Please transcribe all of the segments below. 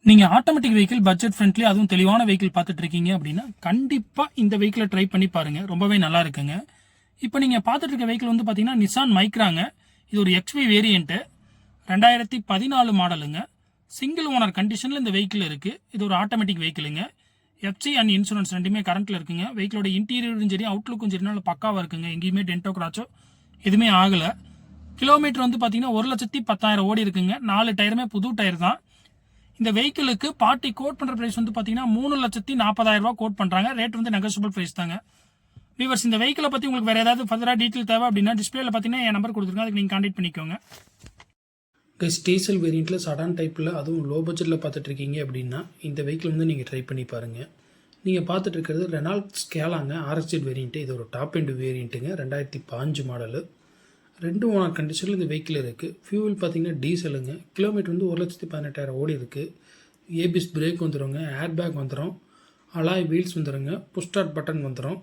நீங்க automatic vehicle budget friendly அதுவும் தெளிவான வெஹிக்கிள் பார்த்துட்டு இருக்கீங்க அப்படின்னா கண்டிப்பா இந்த வெஹிக்கிளை ட்ரை பண்ணி பாருங்க. ரொம்பவே நல்லா இருக்குங்க. இப்போ நீங்க பார்த்துட்டு இருக்க வெஹிக்கிள் வந்து பாத்தீங்கன்னா நிசான் மைக்ராங்க. இது ஒரு எக்ஸ்வி வேரியன்ட் 2014 மாடலுங்க. சிங்கிள் ஓனர் கண்டிஷன்ல இந்த வெஹிக்கிள் இருக்கு. இது ஒரு ஆட்டோமேட்டிக் வெஹிக்கிளுங்க. எஃப்சி அண்ட் இன்சூரன்ஸ் ரெண்டுமே கரண்ட்ல இருக்குங்க. வெஹிக்கிளோட இன்டீரியரும் சரி அவுட்லுக்கும் சரி நல்ல பக்காவா இருக்குங்க. எங்கேயுமே டென்டோ கிராச்சோ எதுவுமே ஆகல. கிலோமீட்டர் வந்து பாத்தீங்கன்னா 1,10,000 ஓடி இருக்குங்க. 4 டயருமே புது டயர் தான். இந்த வெஹிக்கிளுக்கு பார்ட்டி கோட் பண்ற பிரைஸ் வந்து பாத்தீங்கன்னா 3,40,000 ரூபாய் கோட் பண்றாங்க. ரேட் வந்து நெகோஷியபிள் பிரைஸ் தாங்க. வீவர்ஸ், இந்த வெஹிக்கிளை பத்தி உங்களுக்கு வேற ஏதாவது ஃபர்தரா டீடைல் தேவை அப்படின்னா டிஸ்பிளேல பாத்தீங்கன்னா என் நம்பர் கொடுத்துருக்கேன். அதுக்கு நீங்க கான்டாக்ட் பண்ணிக்கோங்க. டீசல் வேரியண்ட்ல சடான் டைப்ல அதுவும் லோ பட்ஜெட்ல பார்த்துட்டு இருக்கீங்க அப்படின்னா இந்த வெஹிக்கிள் வந்து நீங்க ட்ரை பண்ணி பாருங்க. நீங்க பார்த்துட்டு இருக்கிறது ரெனால்ட் ஸ்கேலாங்க ஆர்எஸ்ஜெட் வேரியன்ட். இது ஒரு டாப் எண்ட் வேரியண்ட்டுங்க. 2015 மாடலு. 2 ஓனர் கண்டிஷனில் இந்த வெஹிக்கிள் இருக்குது. ஃபியூவல் பார்த்தீங்கன்னா டீசலுங்க. கிலோமீட்டர் வந்து 1,18,000 ஓடி இருக்குது. ஏபிஎஸ் பிரேக் வந்துடுங்க. ஏர் பேக் வந்துடும். அலாய் வீல்ஸ் வந்துடுங்க. புஷ் ஸ்டார்ட் பட்டன் வந்துடும்.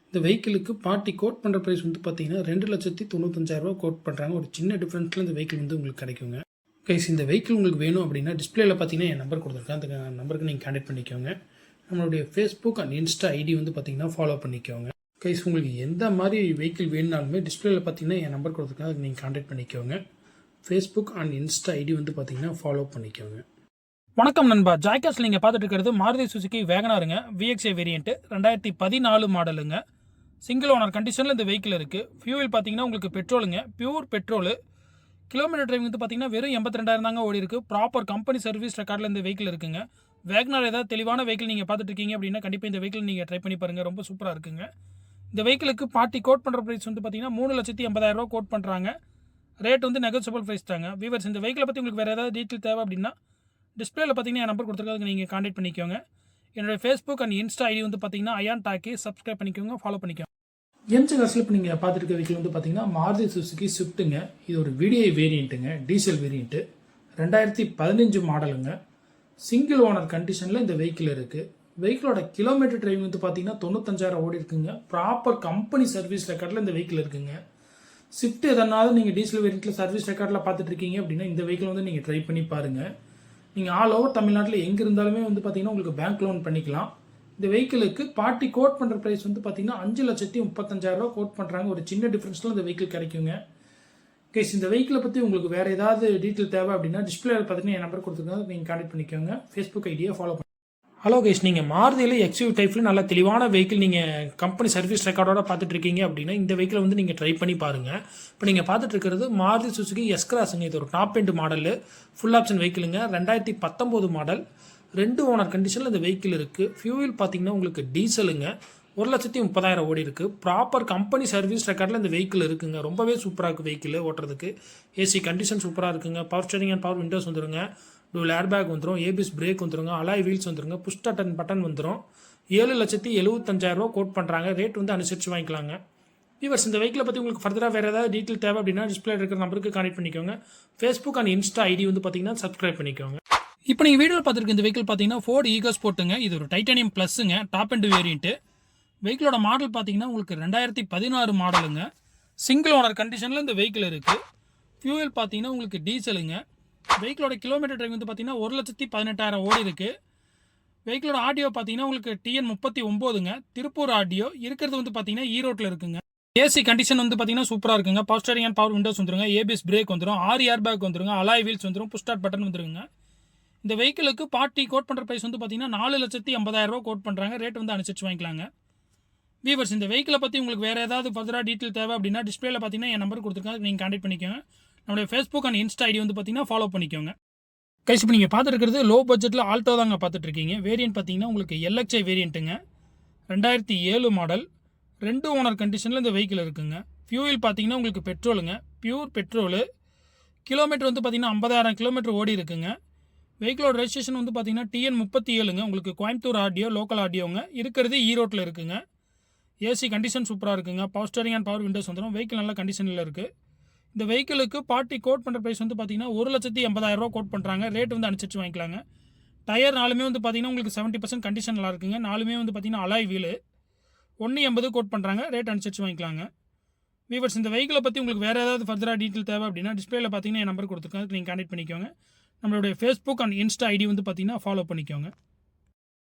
இந்த வெஹிக்கிளுக்கு பார்ட்டி கோட் பண்ணுற ப்ரைஸ் வந்து பார்த்தீங்கன்னா 2,95,000 கோட் பண்ணுறாங்க. ஒரு சின்ன டிஃப்ரென்ஸில் இந்த வெஹிக்கிள் வந்து உங்களுக்கு கிடைக்குங்க. கைஸ், இந்த வெஹிக்கிள் உங்களுக்கு வேணும் அப்படின்னா டிஸ்பிளேல பார்த்தீங்கன்னா என் நம்பர் கொடுத்துருக்கேன். அந்த நம்பருக்கு நீங்கள் கான்டாக்ட் பண்ணிக்கோங்க. நம்மளுடைய ஃபேஸ்புக் அண்ட் இன்ஸ்டா ஐடி வந்து பார்த்தீங்கன்னா ஃபாலோ பண்ணிக்கோங்க. கைஸ், உங்களுக்கு எந்த மாதிரி வெஹிக்கிள் வேணுனாலுமே டிஸ்பிளேல பார்த்தீங்கன்னா என் நம்பர் கொடுத்துருக்கேன். அதுக்கு நீங்கள் கான்டாக்ட் பண்ணிக்கோங்க. ஃபேஸ்புக் அண்ட் இன்ஸ்டா ஐடி வந்து பார்த்தீங்கன்னா ஃபாலோ பண்ணிக்கோங்க. வணக்கம் நண்பா. ஜாய்காஸ்ல நீங்கள் பார்த்துட்டு இருக்கிறது மாருதி சுசுகி வேகனாருங்க. விஎக்ஸ்ஐ வேரியன்ட் 2014 மாடலுங்க. சிங்கிள் ஓனர் கண்டிஷனில் இந்த வெஹிக்கிள் இருக்குது. ஃபியூவல் பார்த்தீங்கன்னா உங்களுக்கு பெட்ரோலுங்க. Pure petrol. கிலோமீட்டர் டிரைவிங் வந்து பார்த்தீங்கன்னா வெறும் 82,000 தாங்க ஓடி இருக்குது. ப்ராப்பர் கம்பெனி சர்வீஸ் ரெக்கார்டில் இந்த வெஹிக்கிள் இருக்குங்க. வேகனார் ஏதாவது தெளிவான வெஹிக்கிள் நீங்கள் பார்த்துட்டு இருக்கீங்க அப்படின்னா கண்டிப்பாக இந்த வெஹிக்கிள் நீங்கள் ட்ரை பண்ணி பாருங்கள். ரொம்ப சூப்பராக இருக்குங்க. இந்த வெஹிக்கிளுக்கு பார்ட்டி கோட் பண்ணுற ப்ரைஸ் வந்து பார்த்தீங்கன்னா 3,80,000 கோட் பண்ணுறாங்க. ரேட் வந்து நெகோஷியபிள் ப்ரைஸ் தாங்க. வீவர்ஸ், இந்த வெஹிக்கிளை பற்றி உங்களுக்கு வேறு ஏதாவது டீட்டெயில் தேவை அப்படின்னா டிஸ்பிளேல பார்த்தீங்கன்னா என் நம்பர் கொடுத்துருக்காதுக்கு நீங்கள் கான்டாக்ட் பண்ணிக்கோங்க. என்னோடய ஃபேஸ்புக் அண்ட் இன்ஸ்டா ஐடி வந்து பார்த்தீங்கன்னா அயான் டாக்கி. சப்ஸ்கிரைப் பண்ணிக்கோங்க, ஃபாலோ பண்ணிக்கோங்க. எம்ஜி காசில் இப்போ நீங்கள் பார்த்துட்டு இருக்க வெஹிக்கிள் வந்து பார்த்தீங்கன்னா மாருதி சுசுகி ஸ்விஃப்ட்டுங்க. இது ஒரு விடிஐ வேரியண்ட்டுங்க. டீசல் வேரியண்ட்டு 2015 மாடலுங்க. சிங்கிள் ஓனர் கண்டிஷனில் இந்த வெஹிக்கிள் இருக்குது. வெஹிக்கிளோட கிலோமீட்டர் டிரைவிங் வந்து பார்த்தீங்கன்னா 95,000 ஓடி இருக்குங்க. ப்ராப்பர் கம்பெனி சர்வீஸ் ரெக்கார்டில் இந்த வெஹிக்கிள் இருக்குங்க. ஸ்விஃப்ட் எதனாலும் நீங்கள் டீசல் வேரியண்ட்டில் சர்வீஸ் ரெக்கார்டில் பார்த்துட்டு இருக்கீங்க அப்படின்னா இந்த வெஹிக்கிள் வந்து நீங்கள் ட்ரை பண்ணி பாருங்கள். நீங்கள் ஆல் ஓவர் தமிழ்நாட்டில் எங்கே இருந்தாலுமே வந்து பார்த்தீங்கன்னா உங்களுக்கு பேங்க் லோன் பண்ணிக்கலாம். இந்த வெஹிக்கிளுக்கு பார்ட்டி கோட் பண்ணுற ப்ரைஸ் வந்து பார்த்தீங்கன்னா 5,35,000 கோட் பண்ணுறாங்க. ஒரு சின்ன டிஃப்ரென்ஸில் இந்த வெஹிக்கிள் கிடைக்குங்க. கேஸ், இந்த வெஹிக்கிளை பற்றி உங்களுக்கு வேறு ஏதாவது டீட்டெயில் தேவை அப்படின்னா டிஸ்பிளே பார்த்தீங்கன்னா என் நம்பர் கொடுத்துருக்காங்க. நீங்கள் கான்டாக்ட் பண்ணிக்கோங்க. ஃபேஸ்புக் ஐடியை ஃபாலோ பண்ணி. ஹலோ கேஸ், நீங்கள் மாருதியில் எக்ஸ்யூவி டைப்பில் நல்ல தெளிவான வெஹிக்கிள் நீங்கள் கம்பெனி சர்வீஸ் ரெக்கார்டோட பார்த்துட்டு இருக்கீங்க அப்படின்னா இந்த வெஹிக்கிளை வந்து நீங்கள் ட்ரை பண்ணி பாருங்கள். இப்போ நீங்கள் பார்த்துட்டு இருக்கிறது மாருதி சுசுகி எஸ் கிராஸுங்க. இது ஒரு top end model. Full option வெஹிக்கிளுங்க. 2019 மாடல். 2 ஓனர் கண்டிஷனில் இந்த வெஹிக்கிள் இருக்குது. ஃபியூவல் பார்த்தீங்கன்னா உங்களுக்கு டீசலுங்க. 1,30,000 ஓடி இருக்குது. ப்ராப்பர் கம்பெனி சர்வீஸ் ரெக்கார்டில் இந்த வெஹிக்கிள் இருக்குங்க. ரொம்பவே சூப்பராக இருக்குது வெஹிக்கிள் ஓட்டுறதுக்கு. ஏசி கண்டிஷன் சூப்பராக இருக்குங்க. Power steering and power Windows வந்துருங்க. டூல் ஏர் பேக் வந்துடும். ஏபிஎஸ் பிரேக் வந்துருங்க. அலாய் வீல்ஸ் வந்துருங்க. புஷ் பட்டன் வந்துடும். 7,75,000 கோட் பண்ணுறாங்க. ரேட் வந்து அனுசரித்து வாங்கிக்கலாங்க. வீவர்ஸ், இந்த வெஹிக்கிளை பற்றி உங்களுக்கு ஃபர்தராக வேறு ஏதாவது டீட்டெயில் தேவை அப்படின்னா டிஸ்பிளே இருக்கிற நம்பருக்கு கான்டாக்ட் பண்ணிக்கோங்க. ஃபேஸ்புக் அண்ட் இன்ஸ்டா ஐடி வந்து பார்த்தீங்கன்னா சப்ஸ்கிரைப் பண்ணிக்கோங்க. இப்போ நீங்கள் வீடியோவில் பார்த்துருக்க இந்த வெஹிக்கிள் பார்த்தீங்கன்னா ஃபோர்ட் ஈகோ ஸ்போர்ட்டுங்க. இது ஒரு டைட்டானியம் ப்ளஸ்ஸுங்க. Top end variant. வெஹிக்கிளோட மாடல் பார்த்தீங்கன்னா உங்களுக்கு 2016 மாடலுங்க. சிங்கிள் ஓனர் கண்டிஷனில் இந்த வெஹிக்கிள் இருக்குது. ஃபியூவல் பார்த்தீங்கன்னா உங்களுக்கு டீசலுங்க. வெஹிக்கிளோட கிலோமீட்டர் டிரைவ் வந்து பார்த்தீங்கன்னா 1,18,000 ஓடி இருக்குது. வெஹிக்கிளோட ஆடியோ பார்த்தீங்கன்னா உங்களுக்கு TN39ங்க. திருப்பூர் ஆடியோ இருக்கிறது வந்து பார்த்தீங்கன்னா ஈரோட்டில் இருக்குங்க. ஏசி கண்டிஷன் வந்து பார்த்தீங்கன்னா சூப்பராக இருக்குங்க. Power steering and power Windows வந்துருங்க. ஏபிஎஸ் பிரேக் வந்துடும். 6 ஏர் பேக் வந்துருங்க. அலாய் வீல்ஸ் வந்துடும். புஷ் ஸ்டார்ட் பட்டன் வந்துருங்க. இந்த வெஹிக்கிளுக்கு பார்ட்டி கோட் பண்ணுற ப்ரைஸ் வந்து பார்த்தீங்கன்னா 4,80,000 கோட் பண்ணுறாங்க. ரேட் வந்து அனுசரித்து வாங்கிக்கலாங்க. வீவர்ஸ், இந்த வெஹிக்கிளை பற்றி உங்களுக்கு வேறு ஏதாவது ஃபர்தராக டீட்டெயில் தேவை அப்படின்னா டிஸ்பிளேல பார்த்தீங்கன்னா என் நம்பர் கொடுத்துருக்காங்க. நீங்கள் கான்டாக்ட் பண்ணிக்கோங்க. நம்மளுடைய ஃபேஸ்புக் அண்ட் இன்ஸ்டா ஐடி வந்து பார்த்தீங்கன்னா ஃபாலோ பண்ணிக்கோங்க. கைஸ், இப்போ நீங்கள் பார்த்துட்டு இருக்கிறது லோ பட்ஜெட்டில் ஆல்டோ தாங்க பார்த்துட்டு இருக்கீங்க. வேரியன்ட் பார்த்தீங்கன்னா உங்களுக்கு எல்எக்ஸ்ஐ வேரியண்ட்டுங்க. 2007 மாடல். 2 ஓனர் கண்டிஷனில் இந்த வெஹிக்கிள் இருக்குங்க. ஃபியூவல் பார்த்தீங்கன்னா உங்களுக்கு பெட்ரோலுங்க. Pure petrol. கிலோமீட்டர் வந்து பார்த்தீங்கன்னா 50,000 கிலோமீட்டர் ஓடி இருக்குங்க. வெஹிக்கிளோட ரெஜிஸ்ட்ரேஷன் வந்து பார்த்தீங்கன்னா TN37ங்க. உங்களுக்கு கோயம்புத்தூர் ஆடியோ, லோக்கல் ஆடியோங்க. இருக்கிறது ஈரோட்டில் இருக்குங்க. ஏசி கண்டிஷன் சூப்பராக இருக்குங்க. Power steering and power Windows வந்துடும். வெஹிக்கிள் நல்ல கண்டிஷனில் இருக்குது. இந்த வெஹிக்கிளுக்கு பார்ட்டி கோட் பண்ணுற ப்ரைஸ் வந்து பார்த்தீங்கன்னா 1,80,000 கோட் பண்ணுறாங்க. ரேட் வந்து அனுசரித்து வாங்கிக்கலாங்க. டயர் நாலுமே வந்து பார்த்தீங்கன்னா உங்களுக்கு 70% கண்டிஷன் நல்லா இருக்குங்க. நாலுமே வந்து பார்த்தீங்கன்னா அலாய் வீலு. 1,80 கோட் பண்ணுறாங்க. ரேட் அனுசரித்து வாங்கிக்கலாங்க. வீவர்ஸ், இந்த வெஹிக்கிளை பற்றி உங்களுக்கு வேறு ஏதாவது ஃபர்தராக டீட்டெயில் தேவை அப்படின்னா டிஸ்பிளேல பார்த்தீங்கன்னா என் நம்பர் கொடுத்துருக்கேன். அதுக்கு நீங்கள் கான்டாக்ட் பண்ணிக்கோங்க. நம்மளுடைய ஃபேஸ்புக் அண்ட் இன்ஸ்டா ஐடி வந்து பார்த்தீங்கன்னா ஃபாலோ பண்ணிக்கோங்க.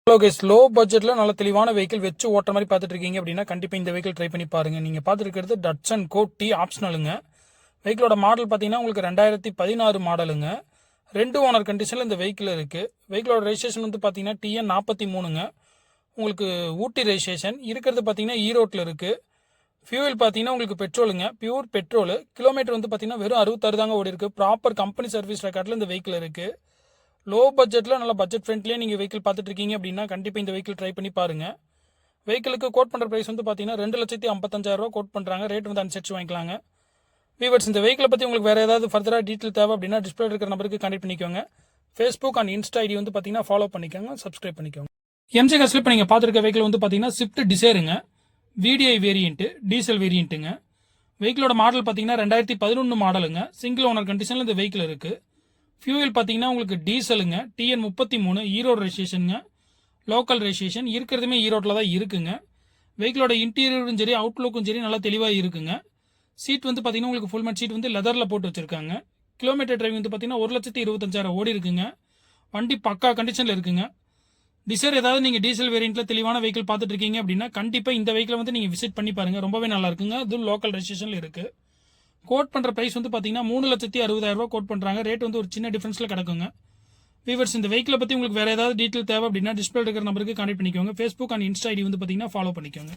ஹலோ கைஸ், லோ பட்ஜெட்டில் நல்ல தெளிவான வெஹிக்கிள் வச்சு ஓட்டுற மாதிரி பார்த்துட்டு இருக்கீங்க அப்படின்னா கண்டிப்பாக இந்த வெஹிக்கிள் ட்ரை பண்ணி பாருங்கள். நீங்கள் பார்த்துருக்கிறது டட்சன் கோ டி ஆப்ஷனலுங்க. வெஹிக்கிளோட மாடல் பார்த்தீங்கன்னா உங்களுக்கு 2016 மாடலுங்க. 2 ஓனர் கண்டிஷனில் இந்த வெஹிக்கிள் இருக்குது. வெஹிக்கிளோட ரெஜிஸ்ட்ரேஷன் வந்து பார்த்தீங்கன்னா TN 43ங்க. உங்களுக்கு ஊட்டி ரெஜிஸ்ட்ரேஷன் இருக்கிறது பார்த்தீங்கன்னா ஈரோட்டில் இருக்குது. ஃபியூவல் பார்த்தீங்கன்னா உங்களுக்கு பெட்ரோலுங்க, பியூர் பெட்ரோலு. கிலோமீட்டர் வந்து பார்த்தீங்கன்னா வெறும் 66 தாங்க ஓடி இருக்குது. ப்ராப்பர் கம்பெனி சர்வீஸ் ரெக்கார்டில் இந்த வெஹிக்கிள் இருக்குது. லோ பட்ஜெட்டில் நல்ல பட்ஜெட் ஃப்ரெண்ட்லியே நீங்கள் வெஹிக்கிள் பார்த்துட்டு இருக்கீங்க அப்படின்னா கண்டிப்பாக இந்த வெஹிக்கிள் ட்ரை பண்ணி பாருங்கள். வெஹிக்கிளுக்கு கோட் பண்ணுற ப்ரைஸ் வந்து பார்த்தீங்கன்னா 2,55,000 கோட் பண்ணுறாங்க. ரேட் வந்து அனுசரிச்சு வாங்கிக்கலாங்க. வீவர்ஸ், இந்த வெஹிக்கிளை பற்றி உங்களுக்கு வேறு ஏதாவது ஃபர்தராக டீட்டெயில் தேவை அப்படின்னா டிஸ்பிளே இருக்கிற நம்பருக்கு கான்டெக்ட் பண்ணிக்கோங்க. ஃபேஸ்புக் அண்ட் இன்ஸ்டா ஐடி வந்து பார்த்தீங்கன்னா ஃபாலோ பண்ணிக்கோங்க, சப்ஸ்கிரைப் பண்ணிக்கோங்க. எம்ஜி காஸ்ட்ல இப்போ நீங்கள் பார்த்துருக்க வெஹிக்கிள் வந்து பார்த்தீங்கன்னா ஸ்விஃப்ட் டிசைருங்க. VDI வேரியண்ட்டு, டீசல் வேரியண்ட்டுங்க. வெஹிக்கிளோட மாடல் பார்த்தீங்கன்னா 2011 மாடலுங்க. சிங்கிள் ஓனர் கண்டிஷனில் இந்த வெஹிக்கிள் இருக்குது. ஃபியூவல் பார்த்தீங்கன்னா உங்களுக்கு டீசலுங்க, TN 33, ஈரோடு ரெஜிஸ்ட்ரேஷனுங்க. லோக்கல் ரெஜிஸ்ட்ரேஷன் இருக்கிறதுமே ஈரோட்டில் தான் இருக்குங்க. வெஹிக்கிளோட இன்டீரியரும் சரி அவுட்லுக்கும் சரி நல்லா தெளிவாக இருக்குங்க. சீட் வந்து பார்த்தீங்கன்னா உங்களுக்கு ஃபுல் மேட் சீட் வந்து லெதரில் போட்டு வச்சுருக்காங்க. கிலோமீட்டர் டிரைவிங் வந்து பார்த்தீங்கன்னா 1,25,000 ஓடி இருக்குங்க. வண்டி பக்கா கண்டிஷனில் இருக்குங்க. டிசைர் ஏதாவது நீங்கள் டீசல் வேரியண்ட்டில் தெளிவான வெஹிக்கிள் பார்த்துட்டு இருக்கீங்க அப்படின்னா கண்டிப்பாக இந்த வெஹிக்கிளை வந்து நீங்கள் விசிட் பண்ணி பாருங்கள். ரொம்பவே நல்லா இருக்குங்க. அதுவும் லோக்கல் ரெஜிஸ்ட்ரேஷனில் இருக்குது. கோட் பண்ணுற ப்ரைஸ் வந்து பார்த்தீங்கன்னா 3,60,000 கோட் பண்ணுறாங்க. ரேட் வந்து ஒரு சின்ன டிஃபரன்ஸில் கிடக்குங்க. வீவர்ஸ், இந்த வெஹிக்கிளை பற்றி உங்களுக்கு வேறு ஏதாவது டீட்டெயில் தேவை அப்படின்னா டிஸ்பிளே இருக்கிற நம்பருக்கு கான்டெக்ட் பண்ணிக்கோங்க. ஃபேஸ்புக் அண்ட் இன்ஸ்டா ஐடி வந்து பார்த்தீங்கன்னா ஃபாலோ பண்ணிக்கோங்க.